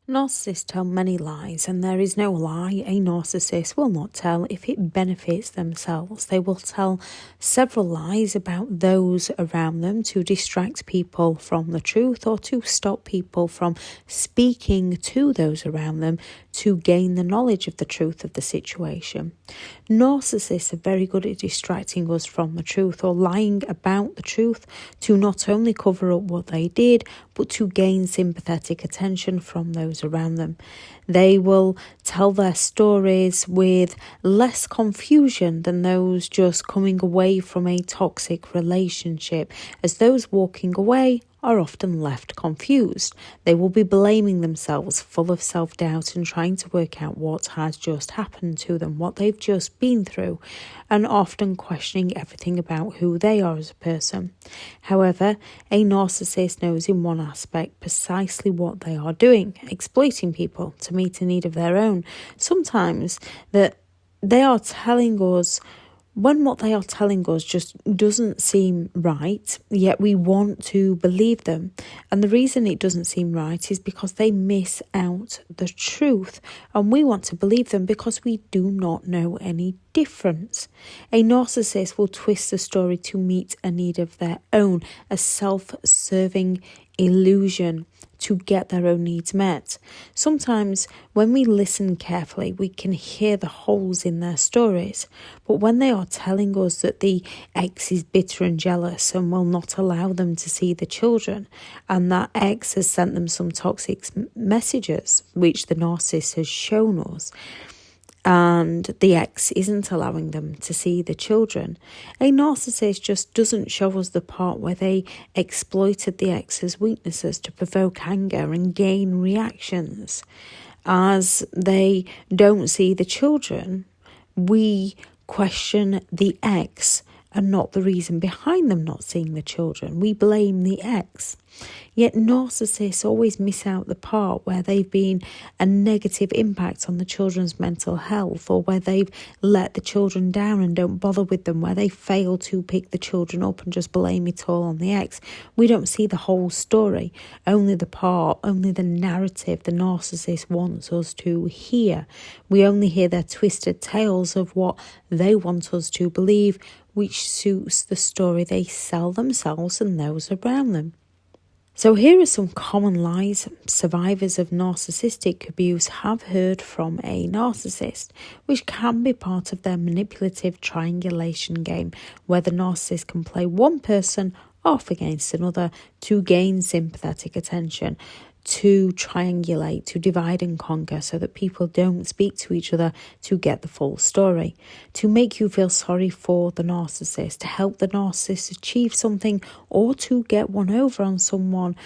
Narcissists tell many lies, and there is no lie a narcissist will not tell if it benefits themselves. They will tell several lies about those around them to distract people from the truth or to stop people from speaking to those around them to gain the knowledge of the truth of the situation. Narcissists are very good at distracting us from the truth or lying about the truth to not only cover up what they did, but to gain sympathetic attention from those around them. They will tell their stories with less confusion than those just coming away from a toxic relationship, as those walking away are often left confused. They will be blaming themselves, full of self-doubt and trying to work out what has just happened to them, what they've just been through, and often questioning everything about who they are as a person. However, a narcissist knows in one aspect precisely what they are doing, exploiting people to meet a need of their own. Sometimes that they are telling us when what they are telling us just doesn't seem right, yet we want to believe them. And the reason it doesn't seem right is because they miss out the truth. And we want to believe them because we do not know any difference. A narcissist will twist the story to meet a need of their own, a self-serving illusion to get their own needs met. Sometimes when we listen carefully, we can hear the holes in their stories. But when they are telling us that the ex is bitter and jealous and will not allow them to see the children, and that ex has sent them some toxic messages, which the narcissist has shown us, and the ex isn't allowing them to see the children, a narcissist just doesn't show us the part where they exploited the ex's weaknesses to provoke anger and gain reactions. As they don't see the children, we question the ex and not the reason behind them not seeing the children. We blame the ex. Yet narcissists always miss out the part where they've been a negative impact on the children's mental health, or where they've let the children down and don't bother with them, where they fail to pick the children up and just blame it all on the ex. We don't see the whole story, only the narrative the narcissist wants us to hear. We only hear their twisted tales of what they want us to believe, which suits the story they sell themselves and those around them. So here are some common lies survivors of narcissistic abuse have heard from a narcissist, which can be part of their manipulative triangulation game, where the narcissist can play one person off against another to gain sympathetic attention, to triangulate, to divide and conquer so that people don't speak to each other to get the full story, to make you feel sorry for the narcissist, to help the narcissist achieve something, or to get one over on someone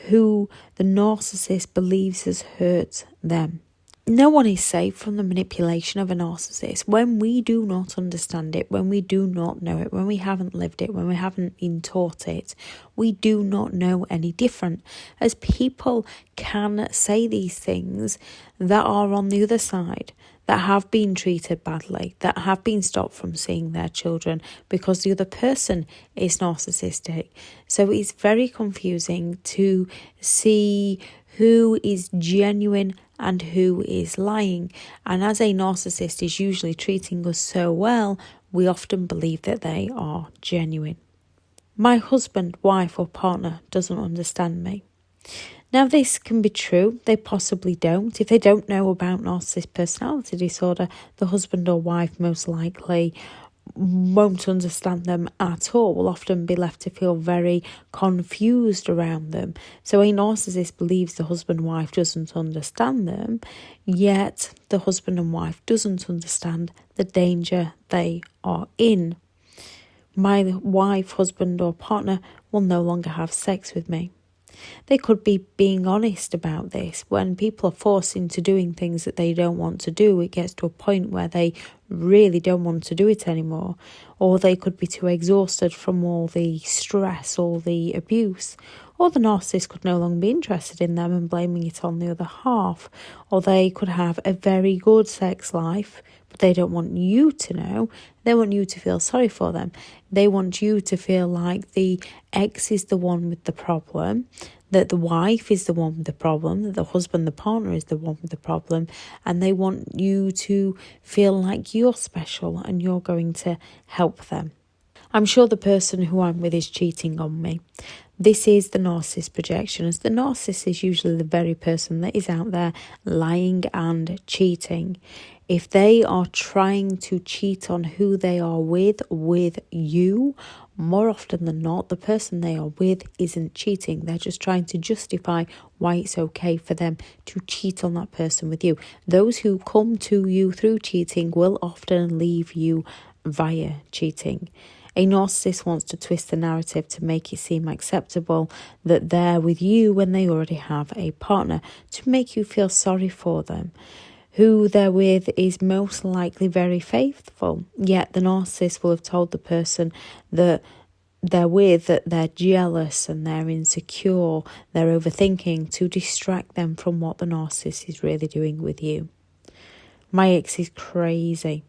who the narcissist believes has hurt them. No one is safe from the manipulation of a narcissist. When we do not understand it, when we do not know it, when we haven't lived it, when we haven't been taught it, we do not know any different. As people can say these things that are on the other side, that have been treated badly, that have been stopped from seeing their children because the other person is narcissistic. So it's very confusing to see who is genuine and who is lying. And as a narcissist is usually treating us so well, we often believe that they are genuine. My husband, wife or partner doesn't understand me. Now this can be true, they possibly don't. If they don't know about narcissist personality disorder, the husband or wife most likely won't understand them at all, will often be left to feel very confused around them. So a narcissist believes the husband and wife doesn't understand them, yet the husband and wife doesn't understand the danger they are in. My wife, husband or partner will no longer have sex with me. They could be being honest about this. When people are forced into doing things that they don't want to do, it gets to a point where they really don't want to do it anymore. Or they could be too exhausted from all the stress, all the abuse. Or the narcissist could no longer be interested in them and blaming it on the other half. Or they could have a very good sex life, but they don't want you to know. They want you to feel sorry for them. They want you to feel like the ex is the one with the problem, that the wife is the one with the problem, that the husband, the partner is the one with the problem, and they want you to feel like you're special and you're going to help them. I'm sure the person who I'm with is cheating on me. This is the narcissist projection, as the narcissist is usually the very person that is out there lying and cheating. If they are trying to cheat on who they are with you, more often than not, the person they are with isn't cheating. They're just trying to justify why it's okay for them to cheat on that person with you. Those who come to you through cheating will often leave you via cheating. A narcissist wants to twist the narrative to make it seem acceptable that they're with you when they already have a partner, to make you feel sorry for them. Who they're with is most likely very faithful, yet the narcissist will have told the person that they're with that they're jealous and they're insecure, they're overthinking, to distract them from what the narcissist is really doing with you. My ex is crazy.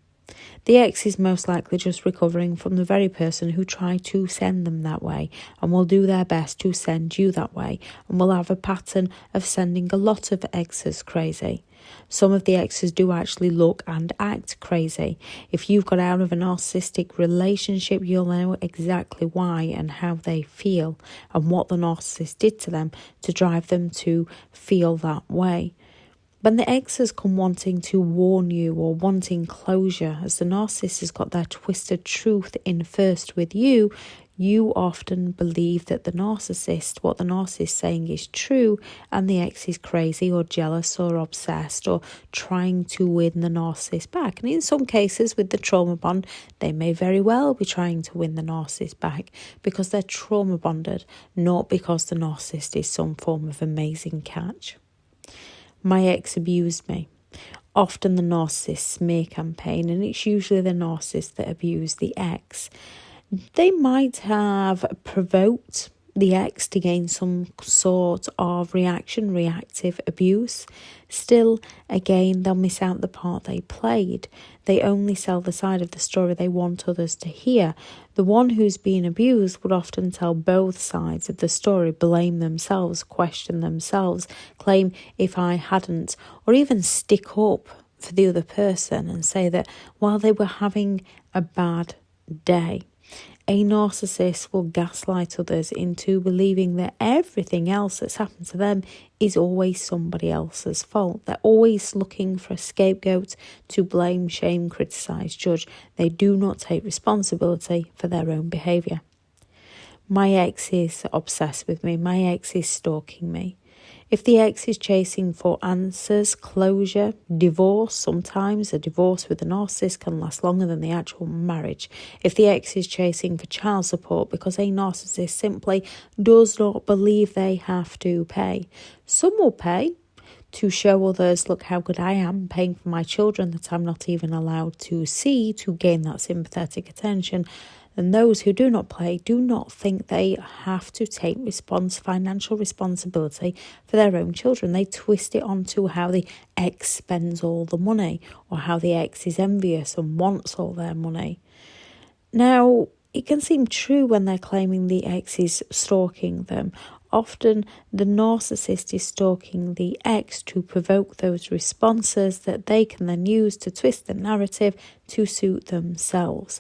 The ex is most likely just recovering from the very person who tried to send them that way, and will do their best to send you that way, and will have a pattern of sending a lot of exes crazy. Some of the exes do actually look and act crazy. If you've got out of a narcissistic relationship, you'll know exactly why and how they feel, and what the narcissist did to them to drive them to feel that way. When the exes come wanting to warn you or wanting closure, as the narcissist has got their twisted truth in first with you, you often believe that what the narcissist is saying is true, and the ex is crazy or jealous or obsessed or trying to win the narcissist back. And in some cases with the trauma bond, they may very well be trying to win the narcissist back because they're trauma bonded, not because the narcissist is some form of amazing catch. My ex abused me. Often the narcissist smear campaign, and it's usually the narcissist that abused the ex. They might have provoked the ex to gain some sort of reactive abuse. Still, again, they'll miss out the part they played. They only sell the side of the story they want others to hear. The one who's being abused would often tell both sides of the story, blame themselves, question themselves, claim if I hadn't, or even stick up for the other person and say that while they were having a bad day. A narcissist will gaslight others into believing that everything else that's happened to them is always somebody else's fault. They're always looking for a scapegoat to blame, shame, criticise, judge. They do not take responsibility for their own behaviour. My ex is obsessed with me. My ex is stalking me. If the ex is chasing for answers, closure, divorce, sometimes a divorce with a narcissist can last longer than the actual marriage. If the ex is chasing for child support because a narcissist simply does not believe they have to pay. Some will pay to show others, look how good I am, paying for my children that I'm not even allowed to see, to gain that sympathetic attention. And those who do not pay do not think they have to take financial responsibility for their own children. They twist it onto how the ex spends all the money, or how the ex is envious and wants all their money. Now, it can seem true when they're claiming the ex is stalking them. Often the narcissist is stalking the ex to provoke those responses that they can then use to twist the narrative to suit themselves.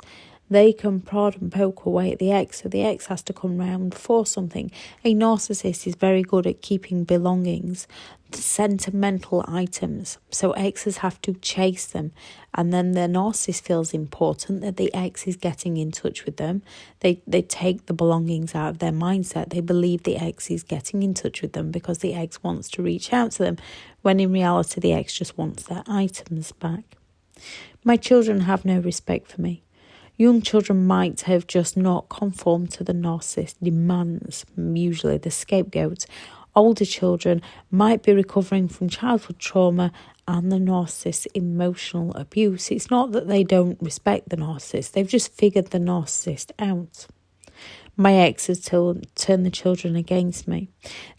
They can prod and poke away at the ex, so the ex has to come round for something. A narcissist is very good at keeping belongings, sentimental items, so exes have to chase them, and then the narcissist feels important that the ex is getting in touch with them. They take the belongings out of their mindset. They believe the ex is getting in touch with them because the ex wants to reach out to them, when in reality the ex just wants their items back. My children have no respect for me. Young children might have just not conformed to the narcissist demands, usually the scapegoat. Older children might be recovering from childhood trauma and the narcissist's emotional abuse. It's not that they don't respect the narcissist, they've just figured the narcissist out. My ex has turned the children against me.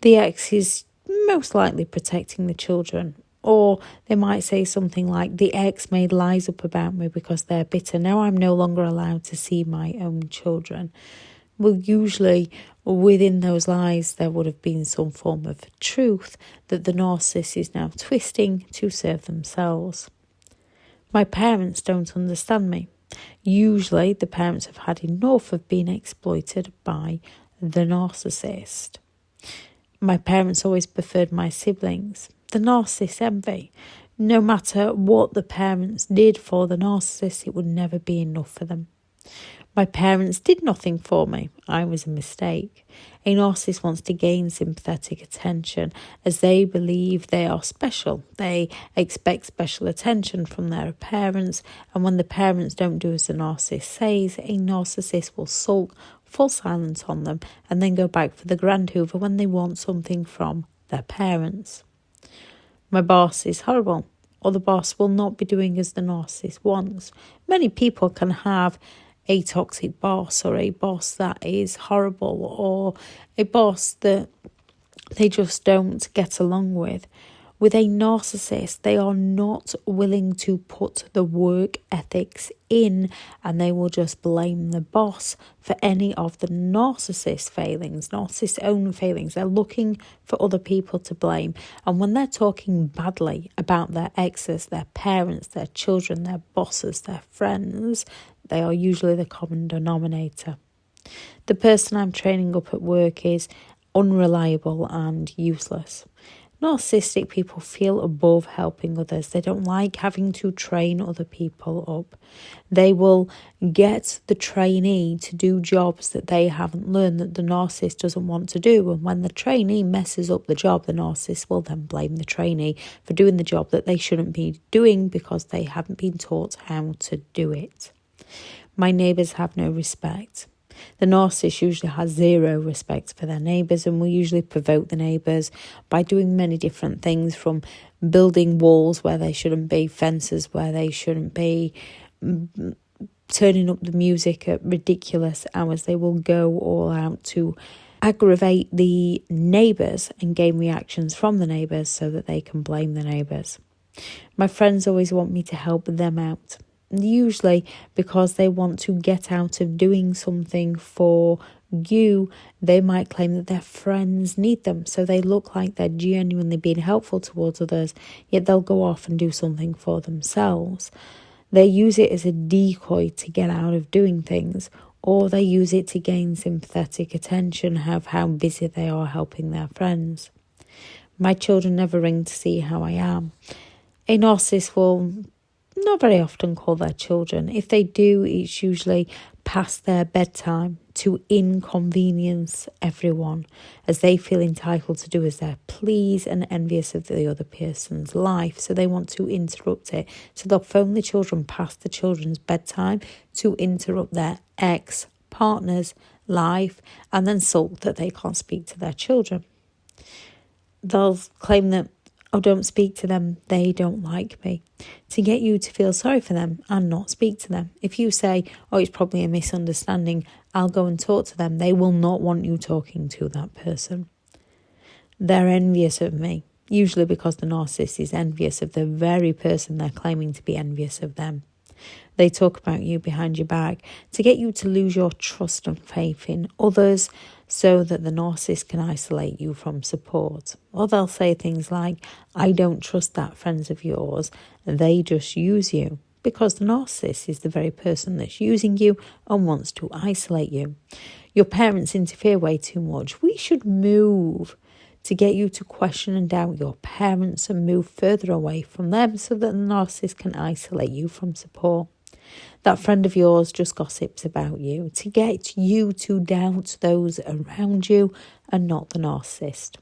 The ex is most likely protecting the children. Or they might say something like, the ex made lies up about me because they're bitter. Now I'm no longer allowed to see my own children. Well, usually within those lies, there would have been some form of truth that the narcissist is now twisting to serve themselves. My parents don't understand me. Usually, the parents have had enough of being exploited by the narcissist. My parents always preferred my siblings. The narcissist envy. No matter what the parents did for the narcissist, it would never be enough for them. My parents did nothing for me. I was a mistake. A narcissist wants to gain sympathetic attention as they believe they are special. They expect special attention from their parents, and when the parents don't do as the narcissist says, a narcissist will sulk, fall silent on them, and then go back for the grand hoover when they want something from their parents. My boss is horrible, or the boss will not be doing as the narcissist wants. Many people can have a toxic boss, or a boss that is horrible, or a boss that they just don't get along with. With a narcissist, they are not willing to put the work ethics in, and they will just blame the boss for any of the narcissist failings, narcissist's own failings. They're looking for other people to blame. And when they're talking badly about their exes, their parents, their children, their bosses, their friends, they are usually the common denominator. The person I'm training up at work is unreliable and useless. Narcissistic people feel above helping others. They don't like having to train other people up. They will get the trainee to do jobs that they haven't learned, that the narcissist doesn't want to do. And when the trainee messes up the job, the narcissist will then blame the trainee for doing the job that they shouldn't be doing because they haven't been taught how to do it. My neighbours have no respect. The narcissist usually has zero respect for their neighbours and will usually provoke the neighbours by doing many different things, from building walls where they shouldn't be, fences where they shouldn't be, turning up the music at ridiculous hours. They will go all out to aggravate the neighbours and gain reactions from the neighbours so that they can blame the neighbours. My friends always want me to help them out. Usually because they want to get out of doing something for you, they might claim that their friends need them. So they look like they're genuinely being helpful towards others, yet they'll go off and do something for themselves. They use it as a decoy to get out of doing things, or they use it to gain sympathetic attention of how busy they are helping their friends. My children never ring to see how I am. A narcissist will not very often call their children. If they do, it's usually past their bedtime to inconvenience everyone, as they feel entitled to do as they please and envious of the other person's life. So they want to interrupt it. So they'll phone the children past the children's bedtime to interrupt their ex-partner's life and then sulk that they can't speak to their children. They'll claim that, oh, don't speak to them, they don't like me, to get you to feel sorry for them and not speak to them. If you say, oh, it's probably a misunderstanding, I'll go and talk to them, they will not want you talking to that person. They're envious of me, usually because the narcissist is envious of the very person they're claiming to be envious of them. They talk about you behind your back to get you to lose your trust and faith in others so that the narcissist can isolate you from support. Or they'll say things like, I don't trust that friends of yours, they just use you. Because the narcissist is the very person that's using you and wants to isolate you. Your parents interfere way too much. We should move, to get you to question and doubt your parents and move further away from them so that the narcissist can isolate you from support. That friend of yours just gossips about you, to get you to doubt those around you and not the narcissist.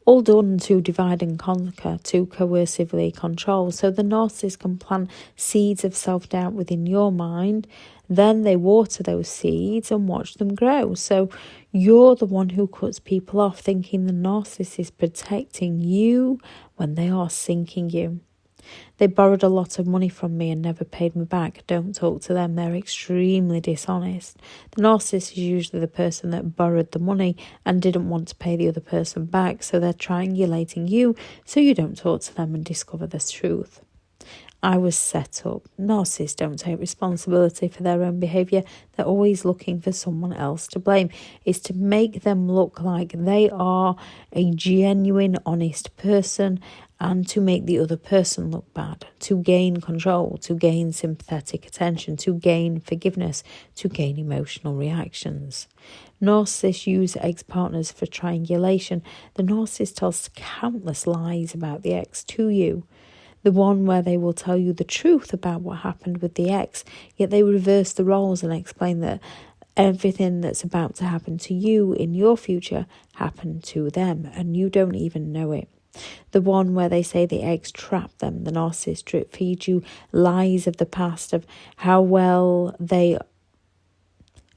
All done to divide and conquer, to coercively control, so the narcissist can plant seeds of self-doubt within your mind. Then they water those seeds and watch them grow. So you're the one who cuts people off, thinking the narcissist is protecting you when they are sinking you. They borrowed a lot of money from me and never paid me back. Don't talk to them. They're extremely dishonest. The narcissist is usually the person that borrowed the money and didn't want to pay the other person back. So they're triangulating you so you don't talk to them and discover the truth. I was set up. Narcissists don't take responsibility for their own behaviour. They're always looking for someone else to blame. It's to make them look like they are a genuine, honest person and to make the other person look bad, to gain control, to gain sympathetic attention, to gain forgiveness, to gain emotional reactions. Narcissists use ex-partners for triangulation. The narcissist tells countless lies about the ex to you. The one where they will tell you the truth about what happened with the ex, yet they reverse the roles and explain that everything that's about to happen to you in your future happened to them and you don't even know it. The one where they say the ex trapped them. The narcissist drip feeds you lies of the past, of how well they,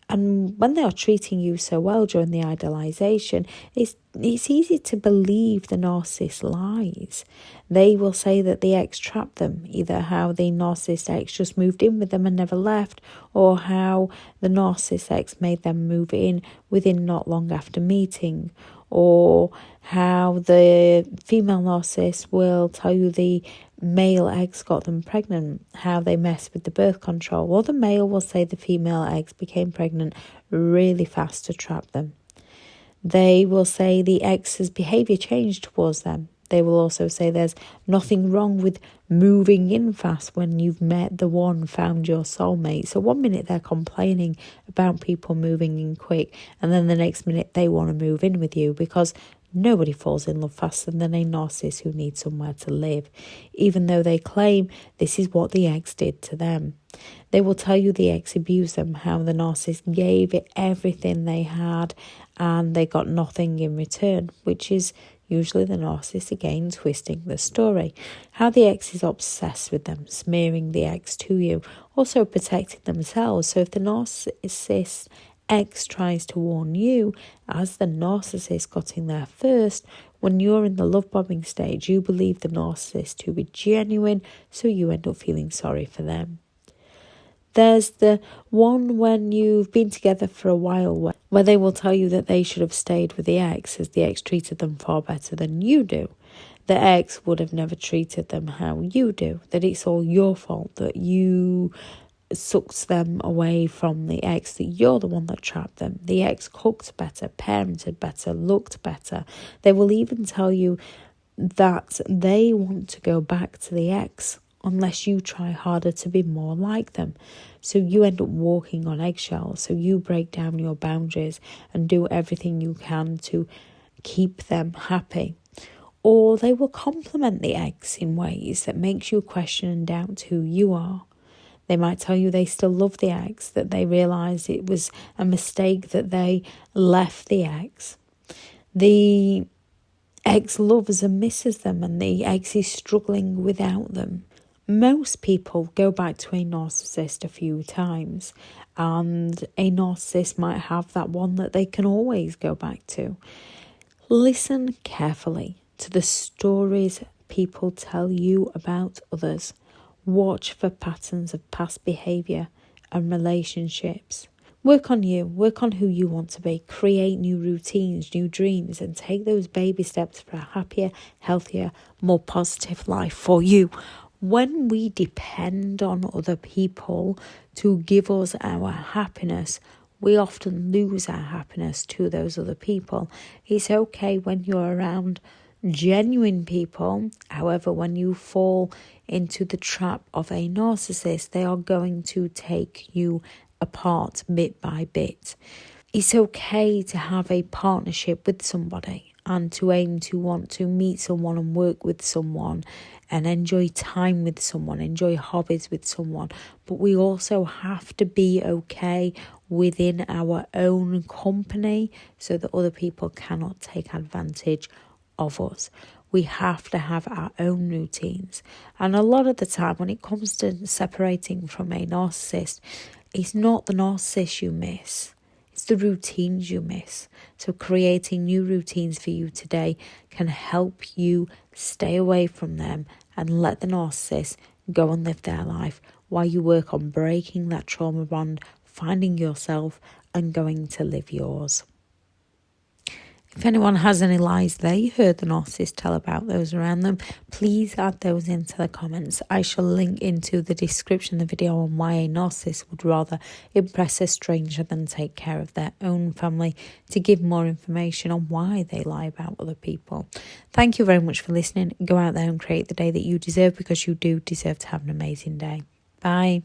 and when they are treating you so well during the idealization, it's easy to believe the narcissist lies. They will say that the ex trapped them, either how the narcissist ex just moved in with them and never left, or how the narcissist ex made them move in within not long after meeting, or how the female narcissist will tell you the male ex got them pregnant, how they mess with the birth control, or the male will say the female ex became pregnant really fast to trap them. They will say the ex's behaviour changed towards them. They will also say there's nothing wrong with moving in fast when you've met the one, found your soulmate. So one minute they're complaining about people moving in quick, and then the next minute they want to move in with you, because nobody falls in love faster than a narcissist who needs somewhere to live, even though they claim this is what the ex did to them. They will tell you the ex abused them, how the narcissist gave it everything they had and they got nothing in return, which is usually the narcissist again twisting the story. How the ex is obsessed with them, smearing the ex to you, also protecting themselves. So if the narcissist ex tries to warn you, as the narcissist got in there first, when you're in the love bombing stage, you believe the narcissist to be genuine, so you end up feeling sorry for them. There's the one when you've been together for a while where they will tell you that they should have stayed with the ex as the ex treated them far better than you do. The ex would have never treated them how you do, that it's all your fault, that you sucked them away from the ex, that you're the one that trapped them. The ex cooked better, parented better, looked better. They will even tell you that they want to go back to the ex unless you try harder to be more like them. So you end up walking on eggshells. So you break down your boundaries and do everything you can to keep them happy. Or they will compliment the ex in ways that makes you question and doubt who you are. They might tell you they still love the ex, that they realise it was a mistake that they left the ex. The ex loves and misses them, and the ex is struggling without them. Most people go back to a narcissist a few times, and a narcissist might have that one that they can always go back to. Listen carefully to the stories people tell you about others. Watch for patterns of past behaviour and relationships. Work on you, work on who you want to be, create new routines, new dreams, and take those baby steps for a happier, healthier, more positive life for you. When we depend on other people to give us our happiness, we often lose our happiness to those other people. It's okay when you're around genuine people. However, when you fall into the trap of a narcissist, they are going to take you apart bit by bit. It's okay to have a partnership with somebody and to aim to want to meet someone and work with someone and enjoy time with someone, enjoy hobbies with someone. But we also have to be okay within our own company so that other people cannot take advantage of us. We have to have our own routines. And a lot of the time when it comes to separating from a narcissist, it's not the narcissist you miss. It's the routines you miss. So creating new routines for you today can help you stay away from them and let the narcissist go and live their life while you work on breaking that trauma bond, finding yourself and going to live yours. If anyone has any lies they heard the narcissist tell about those around them, please add those into the comments. I shall link into the description the video on why a narcissist would rather impress a stranger than take care of their own family, to give more information on why they lie about other people. Thank you very much for listening. Go out there and create the day that you deserve, because you do deserve to have an amazing day. Bye.